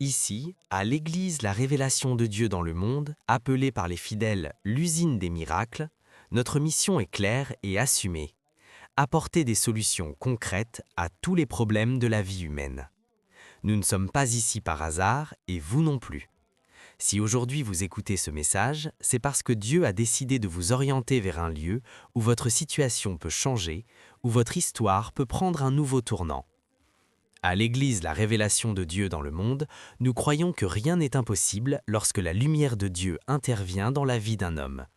Ici, à l'Église La Révélation de Dieu dans le monde, appelée par les fidèles l'usine des miracles, notre mission est claire et assumée. Apporter des solutions concrètes à tous les problèmes de la vie humaine. Nous ne sommes pas ici par hasard et vous non plus. Si aujourd'hui vous écoutez ce message, c'est parce que Dieu a décidé de vous orienter vers un lieu où votre situation peut changer, où votre histoire peut prendre un nouveau tournant. À l'Église La Révélation de Dieu dans le monde, nous croyons que rien n'est impossible lorsque la lumière de Dieu intervient dans la vie d'un homme.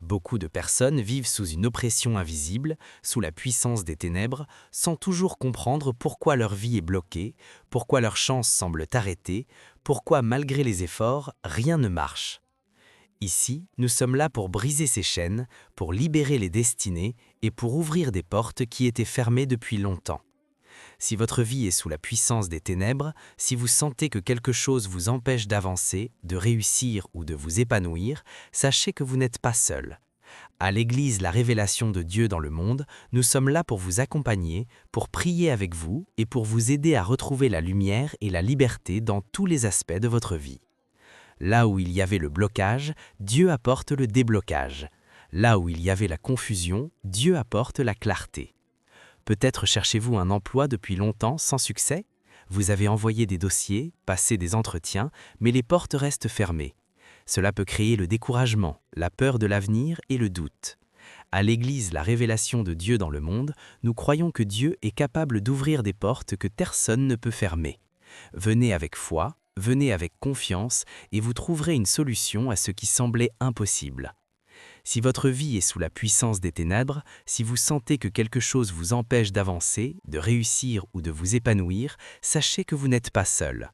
Beaucoup de personnes vivent sous une oppression invisible, sous la puissance des ténèbres, sans toujours comprendre pourquoi leur vie est bloquée, pourquoi leurs chances semblent arrêtées, pourquoi malgré les efforts, rien ne marche. Ici, nous sommes là pour briser ces chaînes, pour libérer les destinées et pour ouvrir des portes qui étaient fermées depuis longtemps. Si votre vie est sous la puissance des ténèbres, si vous sentez que quelque chose vous empêche d'avancer, de réussir ou de vous épanouir, sachez que vous n'êtes pas seul. À l'Église La Révélation de Dieu dans le monde, nous sommes là pour vous accompagner, pour prier avec vous et pour vous aider à retrouver la lumière et la liberté dans tous les aspects de votre vie. Là où il y avait le blocage, Dieu apporte le déblocage. Là où il y avait la confusion, Dieu apporte la clarté. Peut-être cherchez-vous un emploi depuis longtemps sans succès? Vous avez envoyé des dossiers, passé des entretiens, mais les portes restent fermées. Cela peut créer le découragement, la peur de l'avenir et le doute. À l'Église La Révélation de Dieu dans le monde, nous croyons que Dieu est capable d'ouvrir des portes que personne ne peut fermer. Venez avec foi, venez avec confiance et vous trouverez une solution à ce qui semblait impossible. Si votre vie est sous la puissance des ténèbres, si vous sentez que quelque chose vous empêche d'avancer, de réussir ou de vous épanouir, sachez que vous n'êtes pas seul.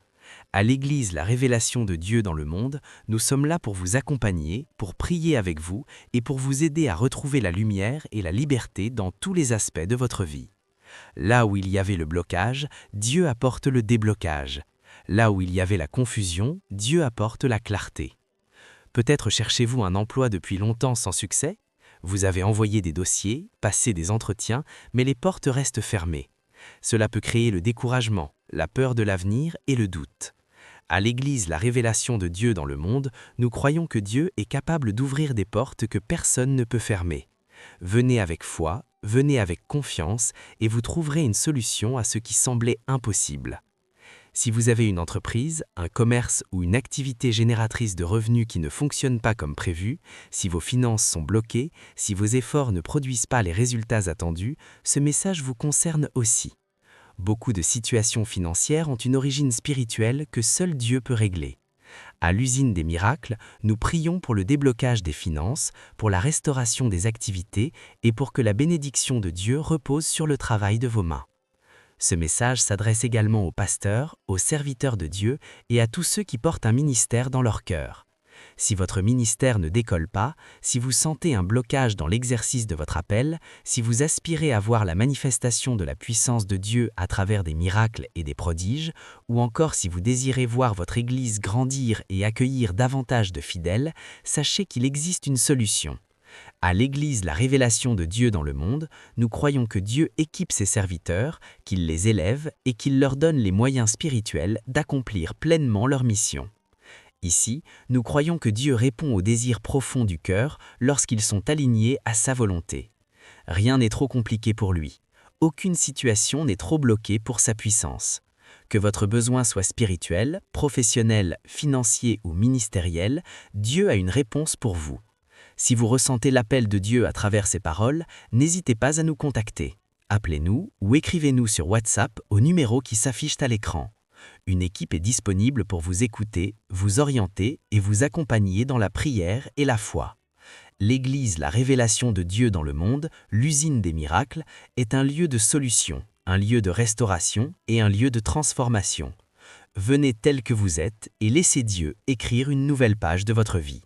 À l'Église La Révélation de Dieu dans le monde, nous sommes là pour vous accompagner, pour prier avec vous et pour vous aider à retrouver la lumière et la liberté dans tous les aspects de votre vie. Là où il y avait le blocage, Dieu apporte le déblocage. Là où il y avait la confusion, Dieu apporte la clarté. Peut-être cherchez-vous un emploi depuis longtemps sans succès? Vous avez envoyé des dossiers, passé des entretiens, mais les portes restent fermées. Cela peut créer le découragement, la peur de l'avenir et le doute. À l'Église La Révélation de Dieu dans le monde, nous croyons que Dieu est capable d'ouvrir des portes que personne ne peut fermer. Venez avec foi, venez avec confiance et vous trouverez une solution à ce qui semblait impossible. Si vous avez une entreprise, un commerce ou une activité génératrice de revenus qui ne fonctionne pas comme prévu, si vos finances sont bloquées, si vos efforts ne produisent pas les résultats attendus, ce message vous concerne aussi. Beaucoup de situations financières ont une origine spirituelle que seul Dieu peut régler. À l'usine des miracles, nous prions pour le déblocage des finances, pour la restauration des activités et pour que la bénédiction de Dieu repose sur le travail de vos mains. Ce message s'adresse également aux pasteurs, aux serviteurs de Dieu et à tous ceux qui portent un ministère dans leur cœur. Si votre ministère ne décolle pas, si vous sentez un blocage dans l'exercice de votre appel, si vous aspirez à voir la manifestation de la puissance de Dieu à travers des miracles et des prodiges, ou encore si vous désirez voir votre Église grandir et accueillir davantage de fidèles, sachez qu'il existe une solution. À l'Église La Révélation de Dieu dans le monde, nous croyons que Dieu équipe ses serviteurs, qu'il les élève et qu'il leur donne les moyens spirituels d'accomplir pleinement leur mission. Ici, nous croyons que Dieu répond aux désirs profonds du cœur lorsqu'ils sont alignés à sa volonté. Rien n'est trop compliqué pour lui. Aucune situation n'est trop bloquée pour sa puissance. Que votre besoin soit spirituel, professionnel, financier ou ministériel, Dieu a une réponse pour vous. Si vous ressentez l'appel de Dieu à travers ces paroles, n'hésitez pas à nous contacter. Appelez-nous ou écrivez-nous sur WhatsApp au numéro qui s'affiche à l'écran. Une équipe est disponible pour vous écouter, vous orienter et vous accompagner dans la prière et la foi. L'Église La Révélation de Dieu dans le monde, l'usine des miracles, est un lieu de solution, un lieu de restauration et un lieu de transformation. Venez tel que vous êtes et laissez Dieu écrire une nouvelle page de votre vie.